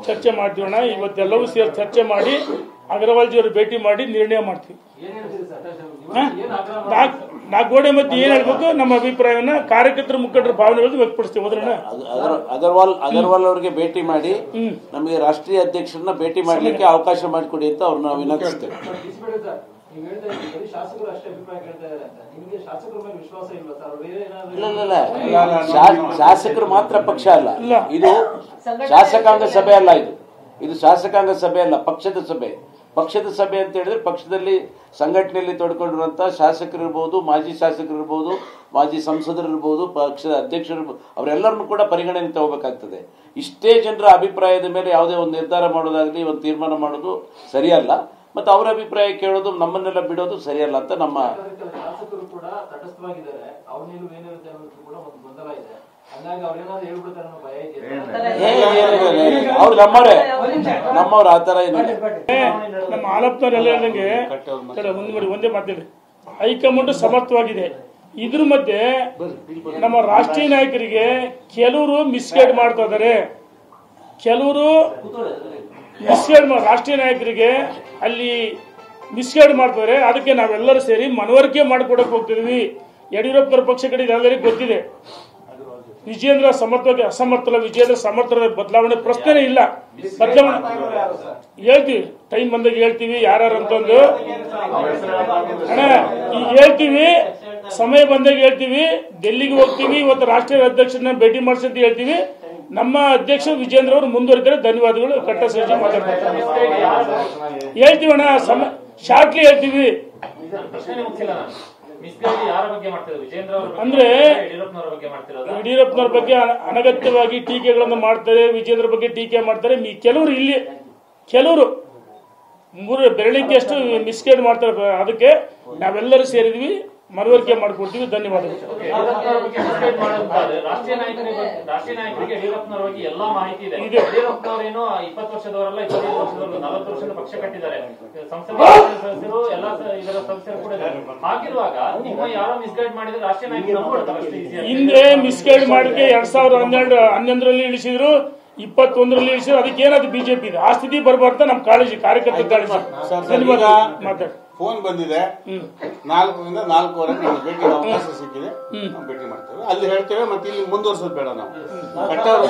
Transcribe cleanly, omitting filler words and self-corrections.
ಚರ್ಚೆ ಮಾಡ್ತೀವಣ್ಣ. ಇವತ್ತೆಲ್ಲವೂ ಸೇರಿ ಚರ್ಚೆ ಮಾಡಿ ಅಗರವಾಲ್ಜಿಯವರು ಭೇಟಿ ಮಾಡಿ ನಿರ್ಣಯ ಮಾಡ್ತೀವಿ. ನಾ ಗೋಡೆ ಮಧ್ಯೆ ಏನ್ ಹೇಳ್ಬೇಕು ನಮ್ಮ ಅಭಿಪ್ರಾಯವನ್ನ ಕಾರ್ಯಕರ್ತರ ಮುಖಂಡರ ಭಾವನೆಗಳನ್ನು ವ್ಯಕ್ತಪಡಿಸ್ತೀವಿ. ಅಗರ್ವಾಲ್ ಅವರಿಗೆ ಭೇಟಿ ಮಾಡಿ ನಮಗೆ ರಾಷ್ಟ್ರೀಯ ಅಧ್ಯಕ್ಷರನ್ನ ಭೇಟಿ ಮಾಡ್ಲಿಕ್ಕೆ ಅವಕಾಶ ಮಾಡಿಕೊಡಿ ಅಂತ ಅವ್ರನ್ನ ವಿನಂತಿಸ್ತೇವೆ. ಶಾಸಕರು ಮಾತ್ರ ಪಕ್ಷ ಅಲ್ಲ, ಇದು ಶಾಸಕಾಂಗ ಸಭೆ ಅಲ್ಲ, ಇದು ಶಾಸಕಾಂಗ ಸಭೆ ಅಲ್ಲ, ಪಕ್ಷದ ಸಭೆ. ಪಕ್ಷದ ಸಭೆ ಅಂತ ಹೇಳಿದ್ರೆ ಪಕ್ಷದಲ್ಲಿ ಸಂಘಟನೆಯಲ್ಲಿ ತೊಡ್ಕೊಂಡಿರುವಂತಹ ಶಾಸಕರು ಇರ್ಬೋದು, ಮಾಜಿ ಶಾಸಕರು ಇರ್ಬೋದು, ಮಾಜಿ ಸಂಸದರು ಇರ್ಬೋದು, ಪಕ್ಷದ ಅಧ್ಯಕ್ಷರು ಇರ್ಬೋದು, ಅವರೆಲ್ಲರನ್ನು ಕೂಡ ಪರಿಗಣನೆ ತಗೋಬೇಕಾಗ್ತದೆ. ಇಷ್ಟೇ ಜನರ ಅಭಿಪ್ರಾಯದ ಮೇಲೆ ಯಾವುದೇ ಒಂದು ನಿರ್ಧಾರ ಮಾಡೋದಾಗ್ಲಿ, ಒಂದು ತೀರ್ಮಾನ ಮಾಡೋದು ಸರಿಯಲ್ಲ. ಮತ್ತೆ ಅವರ ಅಭಿಪ್ರಾಯ ಕೇಳೋದು, ನಮ್ಮನ್ನೆಲ್ಲ ಬಿಡೋದು ಸರಿಯಲ್ಲ ಅಂತ ನಮ್ಮ ಶಾಸಕರು ಕೂಡ ತಟಸ್ಥವಾಗಿದ್ದಾರೆ. ಅವ್ರು ನಮ್ಮವ್ರು ಆತರ ಏನಿಲ್ಲ. ನಮ್ಮ ಆಲಪ್ನವರೆಲ್ಲ ಹೇಳ್ದಂಗೆ ಒಂದೇ ಮಾತಾಡಿ, ಹೈಕಮಾಂಡ್ ಸಮರ್ಥವಾಗಿದೆ. ಇದ್ರ ಮಧ್ಯೆ ನಮ್ಮ ರಾಷ್ಟ್ರೀಯ ನಾಯಕರಿಗೆ ಕೆಲವರು ಮಿಸ್ಗೈಡ್ ಮಾಡ್ತಾ ಇದ್ದಾರೆ. ಕೆಲವರು ರಾಷ್ಟ್ರೀಯ ನಾಯಕರಿಗೆ ಅಲ್ಲಿ ಮಿಸ್ಗೈಡ್ ಮಾಡ್ತಾರೆ. ಅದಕ್ಕೆ ನಾವೆಲ್ಲರೂ ಸೇರಿ ಮನವರಿಕೆ ಮಾಡಿಕೊಡಕ್ಕೆ ಹೋಗ್ತಿದ್ವಿ. ಯಡಿಯೂರಪ್ಪನವರ ಪಕ್ಷ ಕಡೆ ಎಲ್ಲರಿಗೂ ಗೊತ್ತಿದೆ. ವಿಜೇಂದ್ರ ಸಮರ್ಥವಾಗಿ ಅಸಮರ್ಥಲ್ಲ, ವಿಜೇಂದ್ರ ಸಮರ್ಥದ ಬದಲಾವಣೆ ಪ್ರಶ್ನೆ ಇಲ್ಲ. ಬದಲಾವಣೆ ಹೇಳ್ತೀವಿ, ಟೈಮ್ ಬಂದಾಗ ಹೇಳ್ತೀವಿ ಯಾರು ಅಂತಂದು ಅಣ್ಣ. ಈಗ ಹೇಳ್ತೀವಿ, ಸಮಯ ಬಂದಾಗ ಹೇಳ್ತೀವಿ. ಡೆಲ್ಲಿಗೆ ಹೋಗ್ತೀವಿ, ಇವತ್ತು ರಾಷ್ಟ್ರೀಯ ಅಧ್ಯಕ್ಷರನ್ನ ಭೇಟಿ ಮಾಡಿಸಿ ಅಂತ ಹೇಳ್ತೀವಿ. ನಮ್ಮ ಅಧ್ಯಕ್ಷ ವಿಜೇಂದ್ರ ಅವರು ಮುಂದುವರಿದರೆ ಧನ್ಯವಾದಗಳು. ಕಟ್ಟ ಸಜ್ಜಿ ಮಾತಾಡ್ತಾರೆ ಹೇಳ್ತೀವಿ ಅಣ್ಣ, ಶಾರ್ಟ್ಲಿ ಹೇಳ್ತೀವಿ. ಅಂದ್ರೆ ಯಡಿಯೂರಪ್ಪನವ್ರ ಬಗ್ಗೆ ಅನಗತ್ಯವಾಗಿ ಟೀಕೆಗಳನ್ನು ಮಾಡ್ತಾರೆ, ವಿಜೇಂದ್ರ ಬಗ್ಗೆ ಟೀಕೆ ಮಾಡ್ತಾರೆ. ಕೆಲವರು ಇಲ್ಲಿ ಕೆಲವರು ಬೆರಳಿಕೆ ಅಷ್ಟು ಮಿಸ್ಗೈಡ್ ಮಾಡ್ತಾರೆ. ಅದಕ್ಕೆ ನಾವೆಲ್ಲರೂ ಸೇರಿದ್ವಿ, ಮನವರಿಕೆ ಮಾಡಿಕೊಡ್ತೀವಿ. ಧನ್ಯವಾದಗಳು. ರಾಷ್ಟ್ರೀಯ ನಾಯಕರಿಗೆ ಯಡಿಯೂರಪ್ಪನವರ ಬಗ್ಗೆ ಎಲ್ಲಾ ಮಾಹಿತಿ ಇದೆ. ಯಡಿಯೂರಪ್ಪನವರೇನು 20 ವರ್ಷದವರಲ್ಲ, 25 ವರ್ಷದವರು, 40 ವರ್ಷದ ಪಕ್ಷ ಕಟ್ಟಿದ್ದಾರೆ. ಸಂಸದೀಯ ಸದಸ್ಯರು ಎಲ್ಲ ಇದರ ಸದಸ್ಯರು ಕೂಡ ಇದ್ದಾರೆ. ಹಾಗಿರುವಾಗ ನಿಮ್ಮ ಯಾರೋ ಮಿಸ್ಗೈಡ್ ಮಾಡಿದ್ರೆ ರಾಷ್ಟ್ರೀಯ ನಾಯಕರು ನಂಬಿಡ್ತಾರೆ. ಹಿಂದೆ ಮಿಸ್ಗೈಡ್ ಮಾಡಿದ್ರೆ 2011ರಲ್ಲಿ ಇಳಿಸಿದ್ರು, 21ರಲ್ಲಿ ಇಳಿಸಿದ್ರು. ಅದಕ್ಕೆ ಏನಾದ್ರು ಬಿಜೆಪಿ ಇದೆ, ಆ ಸ್ಥಿತಿ ಬರಬಾರ್ದು. ನಮ್ಮ ಕಾಳಜಿ, ಕಾರ್ಯಕರ್ತರ ಕಾಳಜಿ. ಧನ್ಯವಾದ. ಮಾತಾಡಿ. ಫೋನ್ ಬಂದಿದೆ, 4ರಿಂದ 4:15 ಭೇಟಿ ಅವಕಾಶ ಸಿಕ್ಕಿದೆ, ಭೇಟಿ ಮಾಡ್ತೇವೆ. ಅಲ್ಲಿ ಹೇಳ್ತೇವೆ. ಮತ್ತೆ ಇಲ್ಲಿ ಮುಂದುವರ್ಸೋದು ಬೇಡ ನಾವು. ಕಟ್ಟವ್ರು